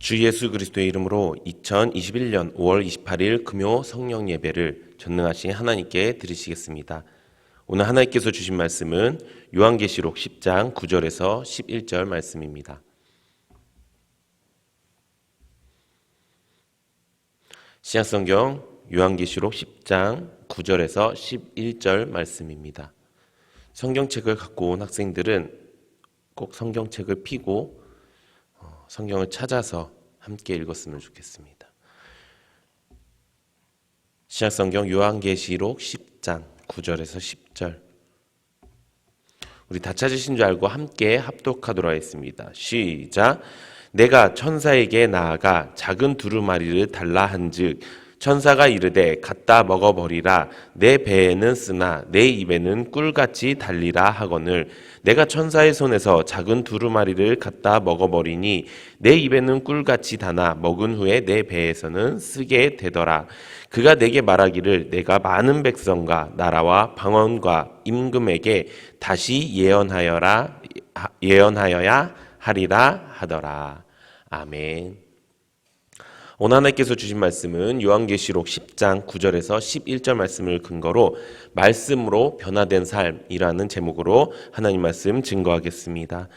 주 예수 그리스도의 이름으로 2021년 5월 28일 금요 성령 예배를 전능하신 하나님께 드리시겠습니다. 오늘 하나님께서 주신 말씀은 요한계시록 10장 9절에서 11절 말씀입니다. 신약성경 요한계시록 10장 9절에서 11절 말씀입니다. 성경책을 갖고 온 학생들은 꼭 성경책을 펴고 성경을 찾아서 함께 읽었으면 좋겠습니다. 신약성경 요한계시록 10장 9절에서 10절. 우리 다 찾으신 줄 알고 함께 합독하도록 하겠습니다. 시작. 내가 천사에게 나아가 작은 두루마리를 달라 한즉 천사가 이르되 갖다 먹어버리라. 내 배에는 쓰나 내 입에는 꿀같이 달리라 하거늘 내가 천사의 손에서 작은 두루마리를 갖다 먹어버리니 내 입에는 꿀같이 다나 먹은 후에 내 배에서는 쓰게 되더라. 그가 내게 말하기를 내가 많은 백성과 나라와 방언과 임금에게 다시 예언하여야 하리라 하더라. 아멘. 오늘 하나님께서 주신 말씀은 요한계시록 10장 9절에서 11절 말씀을 근거로 말씀으로 변화된 삶이라는 제목으로 하나님 말씀 증거하겠습니다.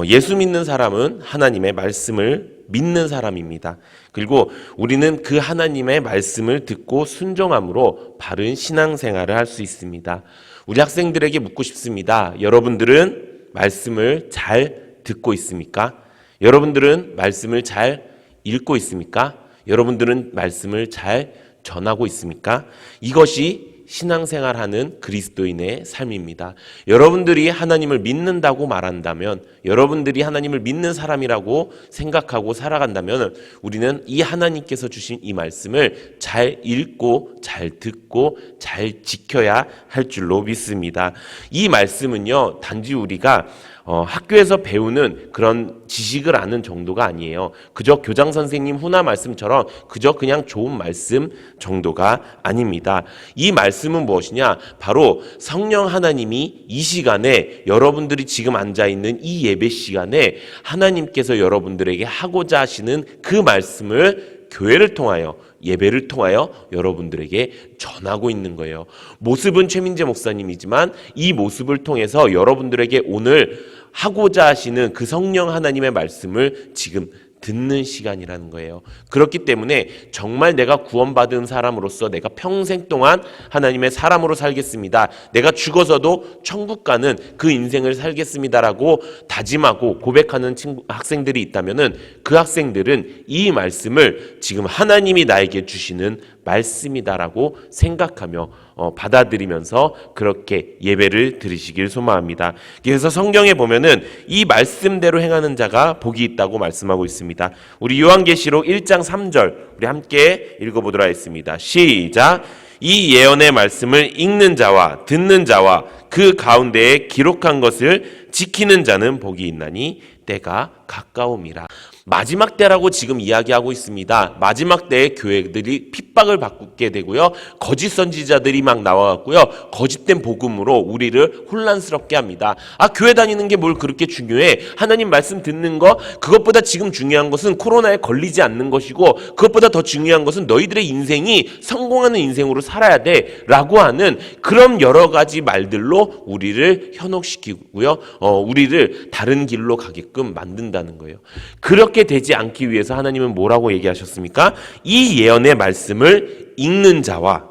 예수 믿는 사람은 하나님의 말씀을 믿는 사람입니다. 그리고 우리는 그 하나님의 말씀을 듣고 순종함으로 바른 신앙생활을 할 수 있습니다. 우리 학생들에게 묻고 싶습니다. 여러분들은 말씀을 잘 듣고 있습니까? 여러분들은 말씀을 잘 읽고 있습니까? 여러분들은 말씀을 잘 전하고 있습니까? 이것이 신앙생활하는 그리스도인의 삶입니다. 여러분들이 하나님을 믿는다고 말한다면, 여러분들이 하나님을 믿는 사람이라고 생각하고 살아간다면 우리는 이 하나님께서 주신 이 말씀을 잘 읽고 잘 듣고 잘 지켜야 할 줄로 믿습니다. 이 말씀은요, 단지 우리가 학교에서 배우는 그런 지식을 아는 정도가 아니에요. 그저 교장 선생님 훈화 말씀처럼 그저 그냥 좋은 말씀 정도가 아닙니다. 이 말씀은 무엇이냐? 바로 성령 하나님이 이 시간에 여러분들이 지금 앉아있는 이 예배 시간에 하나님께서 여러분들에게 하고자 하시는 그 말씀을 교회를 통하여 예배를 통하여 여러분들에게 전하고 있는 거예요. 모습은 최민재 목사님이지만 이 모습을 통해서 여러분들에게 오늘 하고자 하시는 그 성령 하나님의 말씀을 지금 듣는 시간이라는 거예요. 그렇기 때문에 정말 내가 구원받은 사람으로서 내가 평생 동안 하나님의 사람으로 살겠습니다. 내가 죽어서도 천국 가는 그 인생을 살겠습니다라고 다짐하고 고백하는 학생들이 있다면은 그 학생들은 이 말씀을 지금 하나님이 나에게 주시는 말씀이다라고 생각하며 받아들이면서 그렇게 예배를 드리시길 소망합니다. 그래서 성경에 보면은 이 말씀대로 행하는 자가 복이 있다고 말씀하고 있습니다. 우리 요한계시록 1장 3절 우리 함께 읽어보도록 하겠습니다. 시작. 이 예언의 말씀을 읽는 자와 듣는 자와 그 가운데에 기록한 것을 지키는 자는 복이 있나니 때가 가까움이라. 마지막 때라고 지금 이야기하고 있습니다. 마지막 때에 교회들이 핍박을 받게 되고요. 거짓 선지자들이 막 나와갖고요. 거짓된 복음으로 우리를 혼란스럽게 합니다. 교회 다니는 게 뭘 그렇게 중요해? 하나님 말씀 듣는 거, 그것보다 지금 중요한 것은 코로나에 걸리지 않는 것이고 그것보다 더 중요한 것은 너희들의 인생이 성공하는 인생으로 살아야 돼 라고 하는 그런 여러 가지 말들로 우리를 현혹시키고요. 우리를 다른 길로 가게끔 만든다는 거예요. 그렇게 되지 않기 위해서 하나님은 뭐라고 얘기하셨습니까? 이 예언의 말씀을 읽는 자와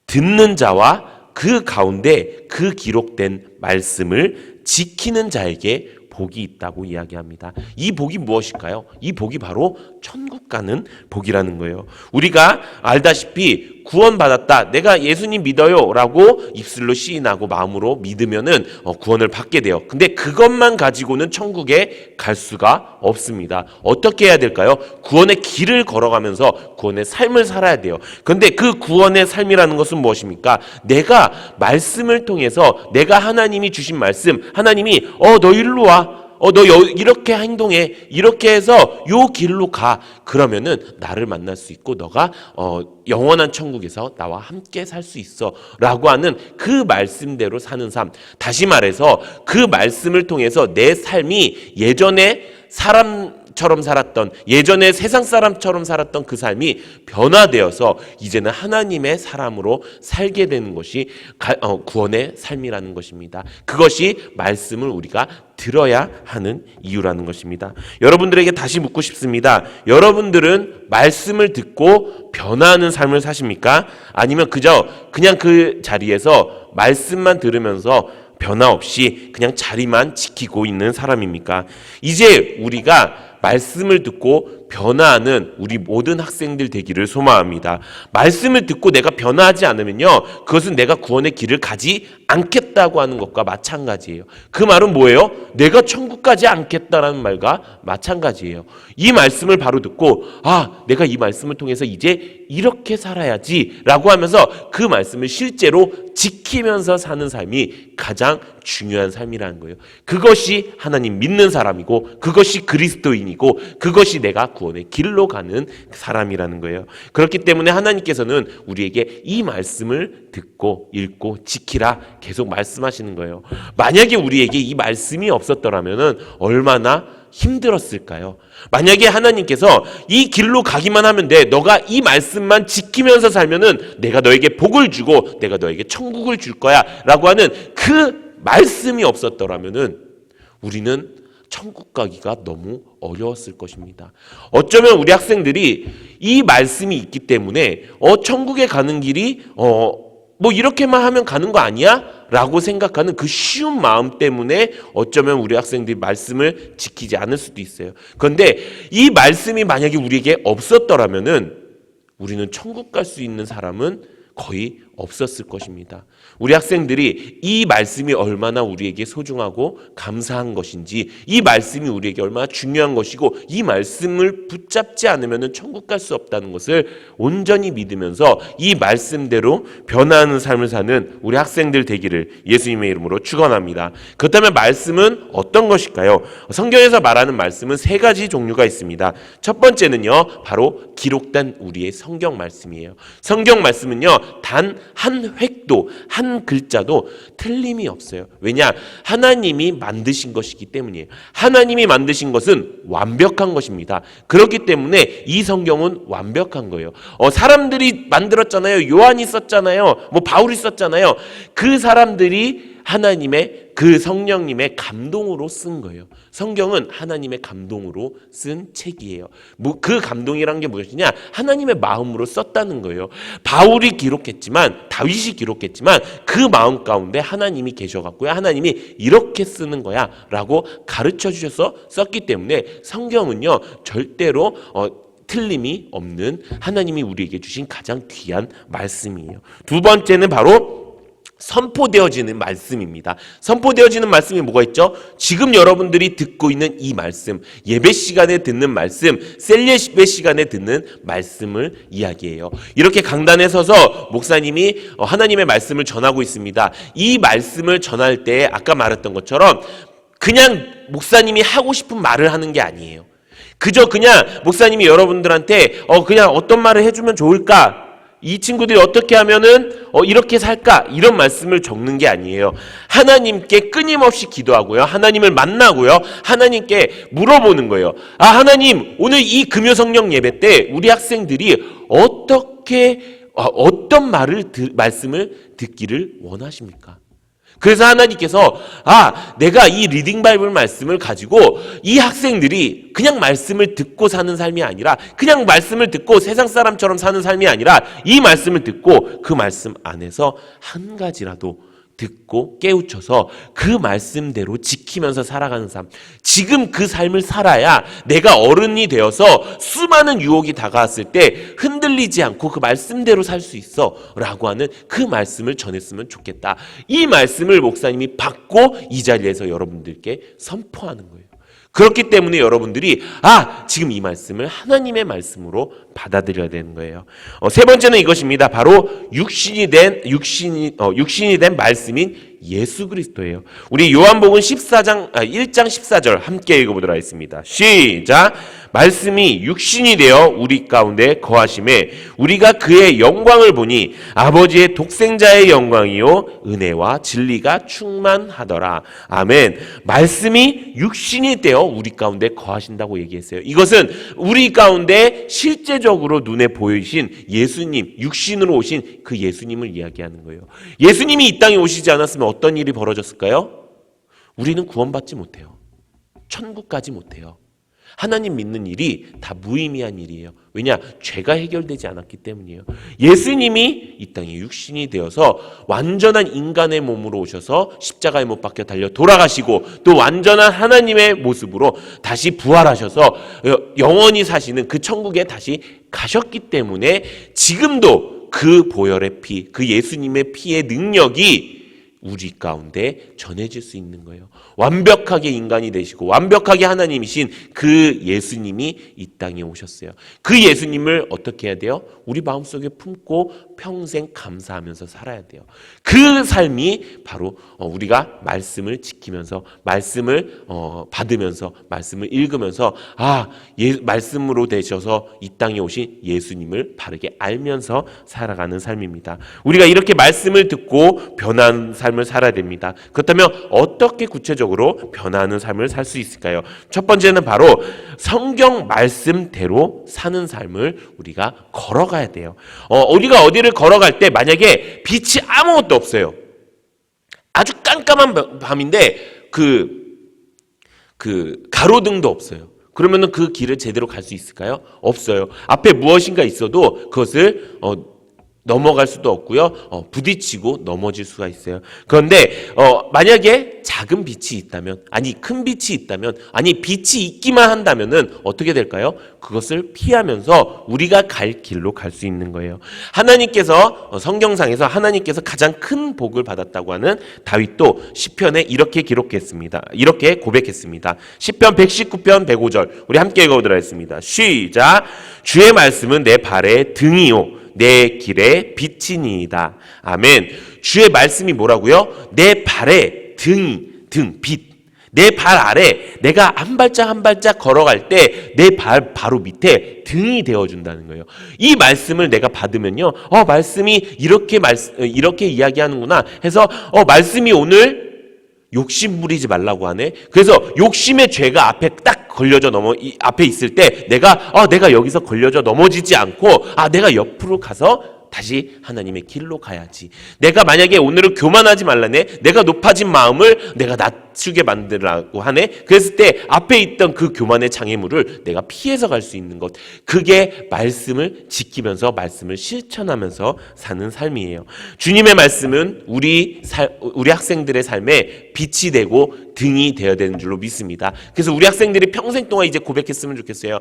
듣는 자와 그 가운데 그 기록된 말씀을 지키는 자에게 복이 있다고 이야기합니다. 이 복이 무엇일까요? 이 복이 바로 천국 가는 복이라는 거예요. 우리가 알다시피 구원받았다, 내가 예수님 믿어요 라고 입술로 시인하고 마음으로 믿으면은 구원을 받게 돼요. 근데 그것만 가지고는 천국에 갈 수가 없습니다. 어떻게 해야 될까요? 구원의 길을 걸어가면서 구원의 삶을 살아야 돼요. 그런데 그 구원의 삶이라는 것은 무엇입니까? 내가 말씀을 통해서 내가 하나님이 주신 말씀, 하나님이 너 일로 와, 너 이렇게 행동해, 이렇게 해서 요 길로 가. 그러면은 나를 만날 수 있고 너가 영원한 천국에서 나와 함께 살 수 있어 라고 하는 그 말씀대로 사는 삶. 다시 말해서 그 말씀을 통해서 내 삶이 예전에 사람 처럼 살았던, 예전에 세상 사람처럼 살았던 그 삶이 변화되어서 이제는 하나님의 사람으로 살게 되는 것이 구원의 삶이라는 것입니다. 그것이 말씀을 우리가 들어야 하는 이유라는 것입니다. 여러분들에게 다시 묻고 싶습니다. 여러분들은 말씀을 듣고 변화하는 삶을 사십니까? 아니면 그냥 그 자리에서 말씀만 들으면서 변화 없이 그냥 자리만 지키고 있는 사람입니까? 이제 우리가 말씀을 듣고 변화하는 우리 모든 학생들 되기를 소망합니다. 말씀을 듣고 내가 변화하지 않으면요, 그것은 내가 구원의 길을 가지 않겠다고 하는 것과 마찬가지예요. 그 말은 뭐예요? 내가 천국 가지 않겠다라는 말과 마찬가지예요. 이 말씀을 바로 듣고 내가 이 말씀을 통해서 이제 이렇게 살아야지 라고 하면서 그 말씀을 실제로 지키면서 사는 삶이 가장 중요한 삶이라는 거예요. 그것이 하나님 믿는 사람이고, 그것이 그리스도인이고, 그것이 내가 구원의 길로 가는 사람이라는 거예요. 그렇기 때문에 하나님께서는 우리에게 이 말씀을 듣고 읽고 지키라 계속 말씀하시는 거예요. 만약에 우리에게 이 말씀이 없었더라면 얼마나 힘들었을까요? 만약에 하나님께서 이 길로 가기만 하면 돼, 너가 이 말씀만 지키면서 살면은 내가 너에게 복을 주고 내가 너에게 천국을 줄 거야 라고 하는 그 말씀이 없었더라면은 우리는 천국 가기가 너무 어려웠을 것입니다. 어쩌면 우리 학생들이 이 말씀이 있기 때문에 천국에 가는 길이 뭐 이렇게만 하면 가는 거 아니야? 라고 생각하는 그 쉬운 마음 때문에 어쩌면 우리 학생들이 말씀을 지키지 않을 수도 있어요. 그런데 이 말씀이 만약에 우리에게 없었더라면은 우리는 천국 갈 수 있는 사람은 거의 없었을 것입니다. 우리 학생들이 이 말씀이 얼마나 우리에게 소중하고 감사한 것인지, 이 말씀이 우리에게 얼마나 중요한 것이고, 이 말씀을 붙잡지 않으면 천국 갈 수 없다는 것을 온전히 믿으면서 이 말씀대로 변화하는 삶을 사는 우리 학생들 되기를 예수님의 이름으로 축원합니다. 그렇다면 말씀은 어떤 것일까요? 성경에서 말하는 말씀은 세 가지 종류가 있습니다. 첫 번째는요, 바로 기록된 우리의 성경 말씀이에요. 성경 말씀은요, 단 한 획도, 한 글자도 틀림이 없어요. 왜냐? 하나님이 만드신 것이기 때문이에요. 하나님이 만드신 것은 완벽한 것입니다. 그렇기 때문에 이 성경은 완벽한 거예요. 사람들이 만들었잖아요. 요한이 썼잖아요. 뭐 바울이 썼잖아요. 그 사람들이 하나님의 그 성령님의 감동으로 쓴 거예요. 성경은 하나님의 감동으로 쓴 책이에요. 그 감동이란 게 무엇이냐? 하나님의 마음으로 썼다는 거예요. 바울이 기록했지만, 다윗이 기록했지만 그 마음 가운데 하나님이 계셔갖고요, 하나님이 이렇게 쓰는 거야 라고 가르쳐 주셔서 썼기 때문에 성경은요, 절대로 틀림이 없는 하나님이 우리에게 주신 가장 귀한 말씀이에요. 두 번째는 바로 선포되어지는 말씀입니다. 선포되어지는 말씀이 뭐가 있죠? 지금 여러분들이 듣고 있는 이 말씀, 예배 시간에 듣는 말씀, 셀 예배 시간에 듣는 말씀을 이야기해요. 이렇게 강단에 서서 목사님이 하나님의 말씀을 전하고 있습니다. 이 말씀을 전할 때 아까 말했던 것처럼 그냥 목사님이 하고 싶은 말을 하는 게 아니에요. 그냥 목사님이 여러분들한테 그냥 어떤 말을 해주면 좋을까? 이 친구들이 어떻게 하면은 이렇게 살까? 이런 말씀을 적는 게 아니에요. 하나님께 끊임없이 기도하고요, 하나님을 만나고요, 하나님께 물어보는 거예요. 하나님, 오늘 이 금요성령 예배 때 우리 학생들이 어떤 말씀을 듣기를 원하십니까? 그래서 하나님께서 내가 이 리딩 바이블 말씀을 가지고 이 학생들이 그냥 말씀을 듣고 사는 삶이 아니라, 그냥 말씀을 듣고 세상 사람처럼 사는 삶이 아니라, 이 말씀을 듣고 그 말씀 안에서 한 가지라도 듣고 깨우쳐서 그 말씀대로 지키면서 살아가는 삶, 지금 그 삶을 살아야 내가 어른이 되어서 수많은 유혹이 다가왔을 때 흔들리지 않고 그 말씀대로 살 수 있어 라고 하는 그 말씀을 전했으면 좋겠다. 이 말씀을 목사님이 받고 이 자리에서 여러분들께 선포하는 거예요. 그렇기 때문에 여러분들이 지금 이 말씀을 하나님의 말씀으로 받아들여야 되는 거예요. 세 번째는 이것입니다. 바로 육신이 된 말씀인 예수 그리스도예요. 우리 요한복음 1장 14절 함께 읽어보도록 하겠습니다. 시작. 말씀이 육신이 되어 우리 가운데 거하심에 우리가 그의 영광을 보니 아버지의 독생자의 영광이요 은혜와 진리가 충만하더라. 아멘. 말씀이 육신이 되어 우리 가운데 거하신다고 얘기했어요. 이것은 우리 가운데 실제적으로 눈에 보이신 예수님, 육신으로 오신 그 예수님을 이야기하는 거예요. 예수님이 이 땅에 오시지 않았으면 어떤 일이 벌어졌을까요? 우리는 구원받지 못해요. 천국 가지 못해요. 하나님 믿는 일이 다 무의미한 일이에요. 왜냐? 죄가 해결되지 않았기 때문이에요. 예수님이 이 땅에 육신이 되어서 완전한 인간의 몸으로 오셔서 십자가에 못 박혀 달려 돌아가시고 또 완전한 하나님의 모습으로 다시 부활하셔서 영원히 사시는 그 천국에 다시 가셨기 때문에 지금도 그 보혈의 피, 그 예수님의 피의 능력이 우리 가운데 전해질 수 있는 거예요. 완벽하게 인간이 되시고 완벽하게 하나님이신 그 예수님이 이 땅에 오셨어요. 그 예수님을 어떻게 해야 돼요? 우리 마음속에 품고 평생 감사하면서 살아야 돼요. 그 삶이 바로 우리가 말씀을 지키면서 말씀을 받으면서 말씀을 읽으면서 말씀으로 되셔서 이 땅에 오신 예수님을 바르게 알면서 살아가는 삶입니다. 우리가 이렇게 말씀을 듣고 변한 삶을 살아야 됩니다. 그렇다면 어떻게 구체적으로 변화하는 삶을 살 수 있을까요? 첫 번째는 바로 성경 말씀대로 사는 삶을 우리가 걸어가야 돼요. 우리가 어디를 걸어갈 때 만약에 빛이 아무것도 없어요. 아주 깜깜한 밤인데 그 가로등도 없어요. 그러면은 그 길을 제대로 갈 수 있을까요? 없어요. 앞에 무엇인가 있어도 그것을 넘어갈 수도 없고요. 부딪히고 넘어질 수가 있어요. 그런데 만약에 작은 빛이 있다면, 아니 큰 빛이 있다면, 아니 빛이 있기만 한다면은 어떻게 될까요? 그것을 피하면서 우리가 갈 길로 갈 수 있는 거예요. 하나님께서 성경상에서 하나님께서 가장 큰 복을 받았다고 하는 다윗도 시편에 이렇게 기록했습니다. 이렇게 고백했습니다. 시편 119편 105절 우리 함께 읽어보도록 하겠습니다. 시작. 주의 말씀은 내 발의 등이요 내 길에 빛이니이다. 아멘. 주의 말씀이 뭐라고요? 내 발에 빛. 내 발 아래 내가 한 발짝 한 발짝 걸어갈 때 내 발 바로 밑에 등이 되어준다는 거예요. 이 말씀을 내가 받으면요. 말씀이 이렇게 이야기하는구나 해서 말씀이 오늘 욕심 부리지 말라고 하네. 그래서 욕심의 죄가 앞에 딱 걸려져 앞에 있을 때 내가 여기서 걸려져 넘어지지 않고 내가 옆으로 가서 다시 하나님의 길로 가야지. 내가 만약에 오늘은 교만하지 말라네. 내가 높아진 마음을 내가 낮추게 만들라고 하네. 그랬을 때 앞에 있던 그 교만의 장애물을 내가 피해서 갈 수 있는 것. 그게 말씀을 지키면서 말씀을 실천하면서 사는 삶이에요. 주님의 말씀은 우리 학생들의 삶에 빛이 되고 등이 되어야 되는 줄로 믿습니다. 그래서 우리 학생들이 평생 동안 이제 고백했으면 좋겠어요.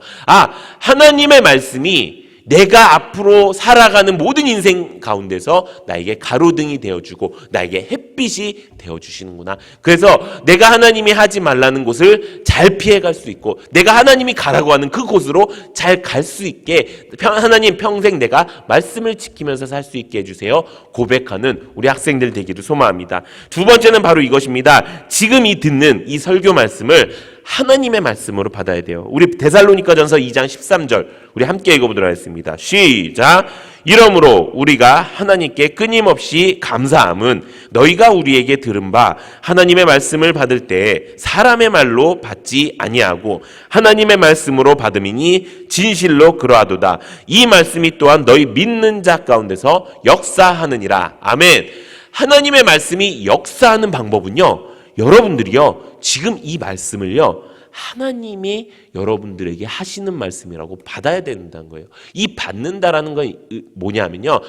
하나님의 말씀이 내가 앞으로 살아가는 모든 인생 가운데서 나에게 가로등이 되어주고 나에게 햇빛이 되어주시는구나. 그래서 내가 하나님이 하지 말라는 곳을 잘 피해갈 수 있고 내가 하나님이 가라고 하는 그 곳으로 잘 갈 수 있게 하나님 평생 내가 말씀을 지키면서 살 수 있게 해주세요. 고백하는 우리 학생들 되기를 소망합니다. 두 번째는 바로 이것입니다. 지금 듣는 이 설교 말씀을 하나님의 말씀으로 받아야 돼요. 우리 데살로니가전서 2장 13절 우리 함께 읽어보도록 하겠습니다. 시작. 이러므로 우리가 하나님께 끊임없이 감사함은 너희가 우리에게 들은 바 하나님의 말씀을 받을 때 사람의 말로 받지 아니하고 하나님의 말씀으로 받음이니 진실로 그러하도다. 이 말씀이 또한 너희 믿는 자 가운데서 역사하느니라. 아멘. 하나님의 말씀이 역사하는 방법은요, 여러분들이요 지금 이 말씀을요 하나님이 여러분들에게 하시는 말씀이라고 받아야 된다는 거예요. 이 받는다라는 건 뭐냐면요,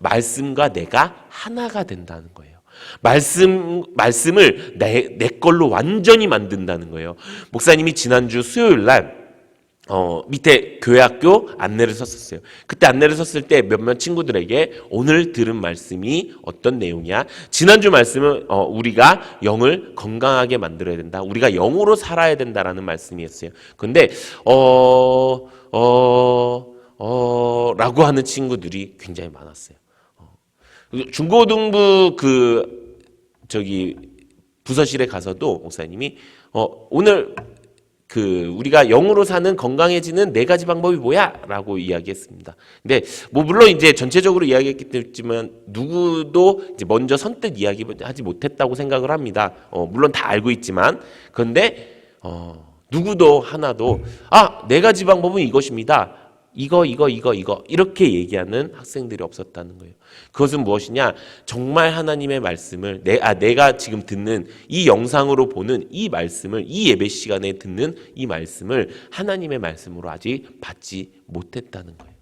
말씀과 내가 하나가 된다는 거예요. 말씀을 내 걸로 완전히 만든다는 거예요. 목사님이 지난주 수요일 날 밑에 교회학교 안내를 썼었어요. 그때 안내를 썼을 때 몇몇 친구들에게 오늘 들은 말씀이 어떤 내용이야? 지난주 말씀은 우리가 영을 건강하게 만들어야 된다. 우리가 영으로 살아야 된다라는 말씀이었어요. 근데 라고 하는 친구들이 굉장히 많았어요. 중고등부 부서실에 가서도 목사님이 오늘 우리가 영으로 사는 건강해지는 네 가지 방법이 뭐야? 라고 이야기했습니다. 근데 뭐 물론 이제 전체적으로 이야기했겠지만 누구도 이제 먼저 선뜻 이야기하지 못했다고 생각을 합니다. 물론 다 알고 있지만 그런데 누구도 하나도 네 가지 방법은 이것입니다. 이거 이렇게 얘기하는 학생들이 없었다는 거예요. 그것은 무엇이냐? 정말 하나님의 말씀을 내가 지금 듣는 이 영상으로 보는 이 말씀을, 이 예배 시간에 듣는 이 말씀을 하나님의 말씀으로 아직 받지 못했다는 거예요.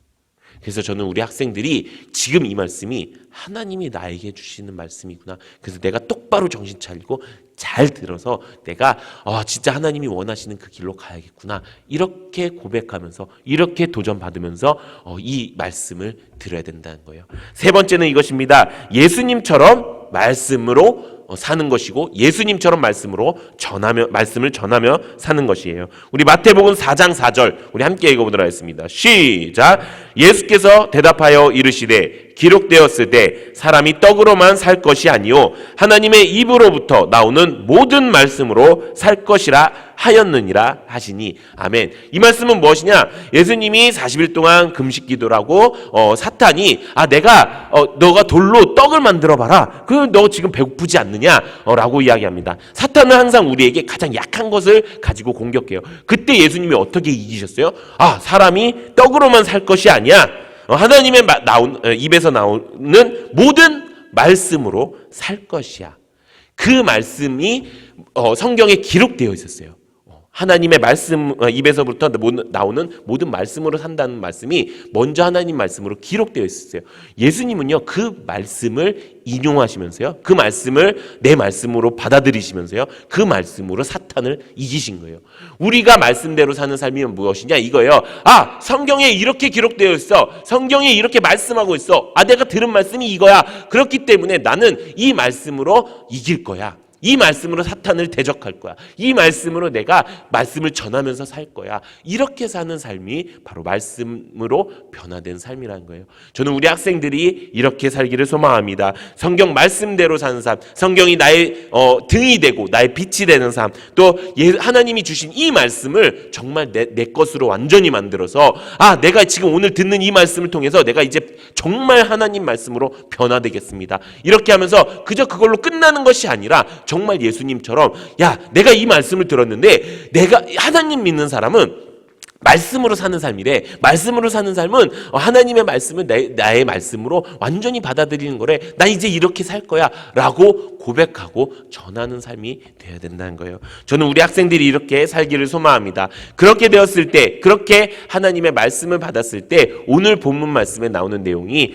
그래서 저는 우리 학생들이 지금 이 말씀이 하나님이 나에게 주시는 말씀이구나. 그래서 내가 똑바로 정신 차리고 잘 들어서 내가 진짜 하나님이 원하시는 그 길로 가야겠구나. 이렇게 고백하면서 이렇게 도전받으면서 이 말씀을 들어야 된다는 거예요. 세 번째는 이것입니다. 예수님처럼 말씀으로 사는 것이고 예수님처럼 말씀을 전하며 사는 것이에요. 우리 마태복음 4장 4절 우리 함께 읽어보도록 하겠습니다. 시작. 예수께서 대답하여 이르시되 기록되었으되 사람이 떡으로만 살 것이 아니요 하나님의 입으로부터 나오는 모든 말씀으로 살 것이라 하였느니라 하시니. 아멘. 이 말씀은 무엇이냐? 예수님이 40일 동안 금식 기도를 하고 사탄이 너가 돌로 떡을 만들어 봐라. 너 지금 배고프지 않느냐? 라고 이야기합니다. 사탄은 항상 우리에게 가장 약한 것을 가지고 공격해요. 그때 예수님이 어떻게 이기셨어요? 사람이 떡으로만 살 것이 아니야. 하나님의 입에서 나오는 모든 말씀으로 살 것이야. 그 말씀이 성경에 기록되어 있었어요. 하나님의 말씀 입에서부터 나오는 모든 말씀으로 산다는 말씀이 먼저 하나님 말씀으로 기록되어 있었어요. 예수님은요 그 말씀을 인용하시면서요 그 말씀을 내 말씀으로 받아들이시면서요 그 말씀으로 사탄을 이기신 거예요. 우리가 말씀대로 사는 삶이 무엇이냐 이거예요. 성경에 이렇게 기록되어 있어. 성경에 이렇게 말씀하고 있어. 내가 들은 말씀이 이거야. 그렇기 때문에 나는 이 말씀으로 이길 거야. 이 말씀으로 사탄을 대적할 거야. 이 말씀으로 내가 말씀을 전하면서 살 거야. 이렇게 사는 삶이 바로 말씀으로 변화된 삶이라는 거예요. 저는 우리 학생들이 이렇게 살기를 소망합니다. 성경 말씀대로 사는 삶, 성경이 나의 등이 되고 나의 빛이 되는 삶, 또 하나님이 주신 이 말씀을 정말 내 것으로 완전히 만들어서 내가 지금 오늘 듣는 이 말씀을 통해서 내가 이제 정말 하나님 말씀으로 변화되겠습니다. 이렇게 하면서 그저 그걸로 끝나는 것이 아니라 정말 예수님처럼 내가 이 말씀을 들었는데 내가 하나님 믿는 사람은 말씀으로 사는 삶이래. 말씀으로 사는 삶은 하나님의 말씀을 나의 말씀으로 완전히 받아들이는 거래. 나 이제 이렇게 살 거야 라고 고백하고 전하는 삶이 되어야 된다는 거예요. 저는 우리 학생들이 이렇게 살기를 소망합니다. 그렇게 되었을 때, 그렇게 하나님의 말씀을 받았을 때 오늘 본문 말씀에 나오는 내용이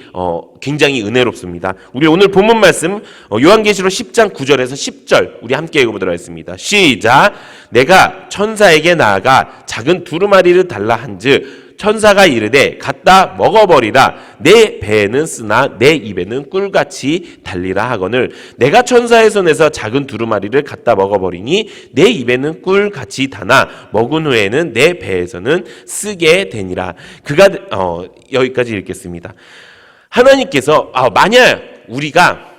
굉장히 은혜롭습니다. 우리 오늘 본문 말씀 요한계시록 10장 9절에서 10절 우리 함께 읽어보도록 하겠습니다. 시작. 내가 천사에게 나아가 작은 두루마리를 달라 한즉 천사가 이르되 갖다 먹어버리라. 내 배에는 쓰나 내 입에는 꿀같이 달리라 하거늘 내가 천사의 손에서 작은 두루마리를 갖다 먹어버리니 내 입에는 꿀같이 다나 먹은 후에는 내 배에서는 쓰게 되니라. 여기까지 읽겠습니다. 하나님께서 만약 우리가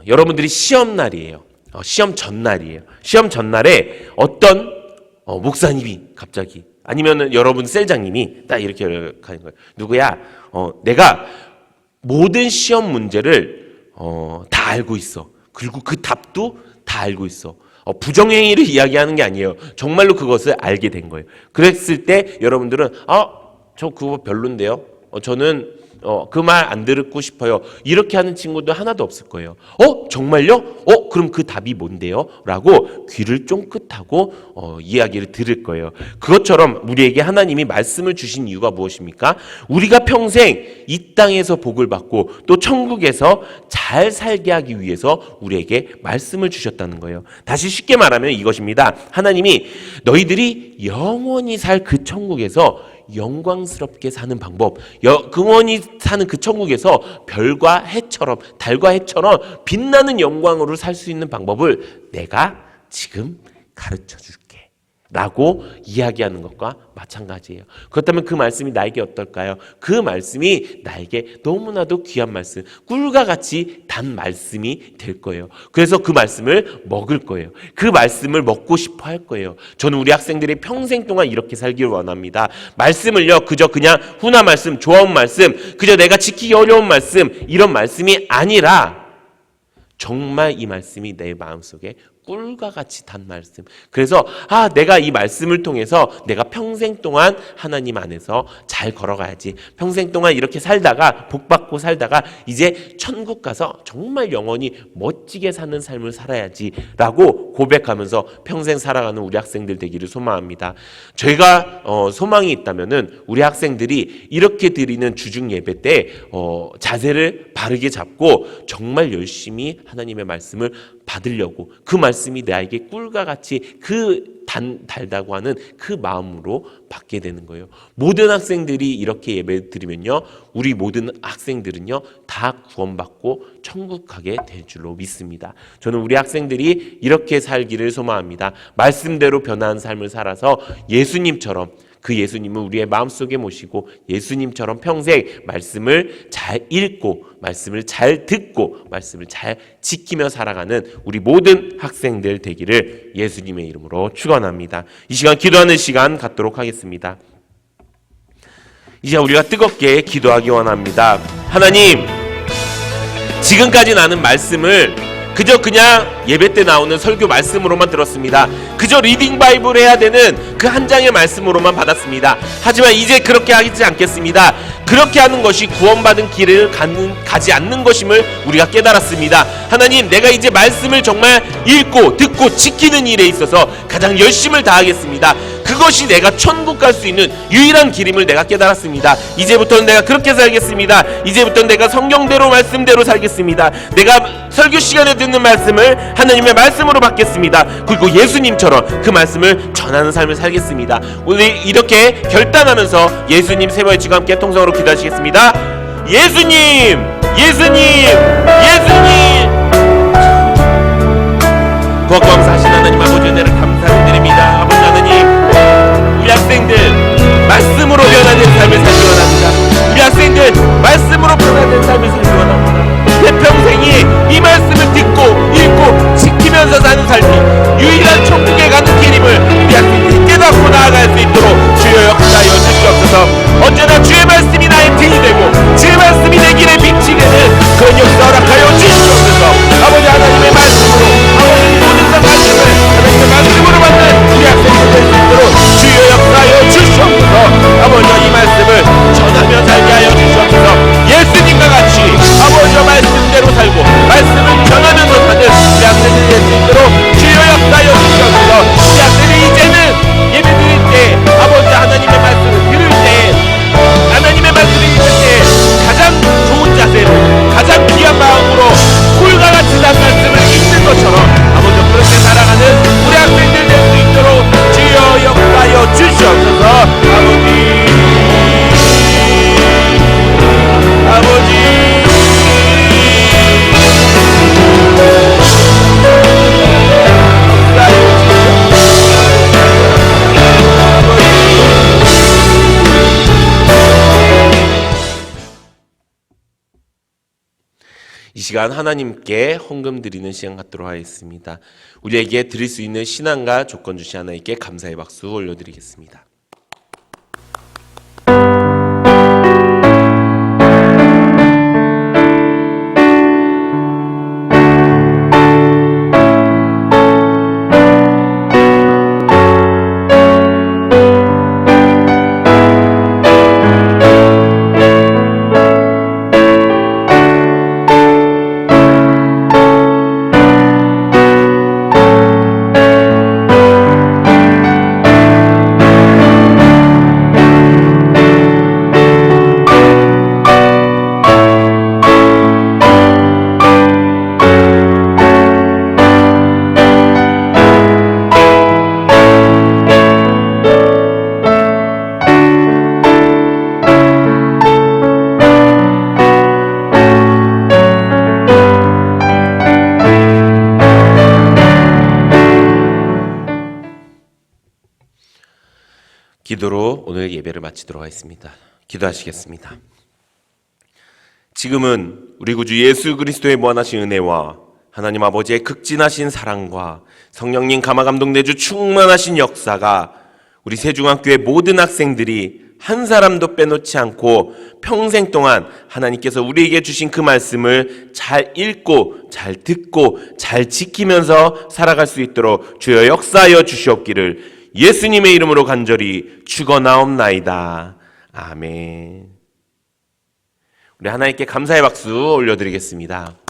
여러분들이 시험 날이에요. 시험 전날이에요. 시험 전날에 어떤 목사님이 갑자기 아니면은 여러분 셀장님이 딱 이렇게 가는 거예요. 누구야? 내가 모든 시험 문제를 다 알고 있어. 그리고 그 답도 다 알고 있어. 부정행위를 이야기하는 게 아니에요. 정말로 그것을 알게 된 거예요. 그랬을 때 여러분들은 저 그거 별론데요. 저는 그 말 안 듣고 싶어요. 이렇게 하는 친구도 하나도 없을 거예요. 정말요? 그럼 그 답이 뭔데요? 라고 귀를 쫑긋하고 이야기를 들을 거예요. 그것처럼 우리에게 하나님이 말씀을 주신 이유가 무엇입니까? 우리가 평생 이 땅에서 복을 받고 또 천국에서 잘 살게 하기 위해서 우리에게 말씀을 주셨다는 거예요. 다시 쉽게 말하면 이것입니다. 하나님이 너희들이 영원히 살 그 천국에서 영광스럽게 사는 방법, 영원히 사는 그 천국에서 별과 해처럼, 달과 해처럼 빛나는 영광으로 살 수 있는 방법을 내가 지금 가르쳐 줄게. 라고 이야기하는 것과 마찬가지예요. 그렇다면 그 말씀이 나에게 어떨까요? 그 말씀이 나에게 너무나도 귀한 말씀, 꿀과 같이 단 말씀이 될 거예요. 그래서 그 말씀을 먹을 거예요. 그 말씀을 먹고 싶어 할 거예요. 저는 우리 학생들이 평생 동안 이렇게 살기를 원합니다. 말씀을요, 그저 그냥 훈화 말씀, 좋은 말씀, 그저 내가 지키기 어려운 말씀, 이런 말씀이 아니라 정말 이 말씀이 내 마음속에 꿀과 같이 단 말씀. 그래서 내가 이 말씀을 통해서 내가 평생 동안 하나님 안에서 잘 걸어가야지. 평생 동안 이렇게 살다가 복받고 살다가 이제 천국 가서 정말 영원히 멋지게 사는 삶을 살아야지 라고 고백하면서 평생 살아가는 우리 학생들 되기를 소망합니다. 저희가 소망이 있다면은 우리 학생들이 이렇게 드리는 주중 예배 때 자세를 바르게 잡고 정말 열심히 하나님의 말씀을 받으려고, 그 말씀이 나에게 꿀과 같이 달다고 하는 그 마음으로 받게 되는 거예요. 모든 학생들이 이렇게 예배 드리면요, 우리 모든 학생들은요 다 구원받고 천국 가게 될 줄로 믿습니다. 저는 우리 학생들이 이렇게 살기를 소망합니다. 말씀대로 변화한 삶을 살아서 예수님처럼, 그 예수님을 우리의 마음속에 모시고 예수님처럼 평생 말씀을 잘 읽고 말씀을 잘 듣고 말씀을 잘 지키며 살아가는 우리 모든 학생들 되기를 예수님의 이름으로 축원합니다. 이 시간 기도하는 시간 갖도록 하겠습니다. 이제 우리가 뜨겁게 기도하기 원합니다. 하나님, 지금까지 나는 말씀을 그저 그냥 예배 때 나오는 설교 말씀으로만 들었습니다. 그저 리딩 바이블 해야 되는 그 한 장의 말씀으로만 받았습니다. 하지만 이제 그렇게 하지 않겠습니다. 그렇게 하는 것이 구원받은 길을 가지 않는 것임을 우리가 깨달았습니다. 하나님, 내가 이제 말씀을 정말 읽고 듣고 지키는 일에 있어서 가장 열심을 다하겠습니다. 그것이 내가 천국 갈 수 있는 유일한 길임을 내가 깨달았습니다. 이제부터는 내가 그렇게 살겠습니다. 이제부터는 내가 성경대로 말씀대로 살겠습니다. 내가 설교 시간에 듣는 말씀을 하나님의 말씀으로 받겠습니다. 그리고 예수님처럼 그 말씀을 전하는 삶을 살겠습니다. 오늘 이렇게 결단하면서 예수님 세 번의 지금 함께 통성으로 기도하시겠습니다. 예수님, 예수님, 예수님. 구원감사하신 하나님 아버지, 은혜를 감사드립니다. 아버지 하나님, 우리 학생들 말씀으로 변화된 삶을 살기 원합니다. 우리 학생들 말씀으로 변화된 삶을 살기 원합니다. 내 평생이 이 말씀을 듣고 읽고 지키면서 사는 삶이 유일한 천국에 가는 길임을 우리 학생들이 깨닫고 나아갈 수 있도록 주여 역사하여 주시옵소서. 언제나 주의 말씀이 나의 등이 되고 주의 말씀이 내 길에 빛이 되는 그런 역사 허락하여 주시옵소서. 아버지 하나님의 말씀으로, 아버지 모든 말씀을 하나님의 말씀으로 받는 우리 학생들 될 수 있도록 주여 역사하여 주시옵소서. 아버지 이 말씀을 전하며 살게 하여 주시옵소서. 예수님과 같이 아버지와 말씀대로 살고 말씀을 전하면서 사는 우리 학생들이 될 수 있도록 주여 역사하여 주시옵소서. 우리 학생들이 이제는 예배 드릴 때 아버지 하나님의 말씀을 들을 때, 하나님의 말씀을 읽을 때 가장 좋은 자세로 가장 귀한 마음으로 꿀과 같이 단 말씀을 읽는 것처럼 아버지 그렇게 살아가는 우리 학생들 될 수 있도록 주여 역사하여 주시옵소서. 아버지 이 시간 하나님께 헌금 드리는 시간 갖도록 하겠습니다. 우리에게 드릴 수 있는 신앙과 조건 주신 하나님께 감사의 박수 올려드리겠습니다. 기도로 오늘 예배를 마치도록 하겠습니다. 기도하시겠습니다. 지금은 우리 구주 예수 그리스도의 무한하신 은혜와 하나님 아버지의 극진하신 사랑과 성령님 감화감동 내주 충만하신 역사가 우리 세중학교의 모든 학생들이 한 사람도 빼놓지 않고 평생 동안 하나님께서 우리에게 주신 그 말씀을 잘 읽고 잘 듣고 잘 지키면서 살아갈 수 있도록 주여 역사하여 주시옵기를 예수님의 이름으로 간절히 축원하옵나이다. 아멘. 우리 하나님께 감사의 박수 올려드리겠습니다.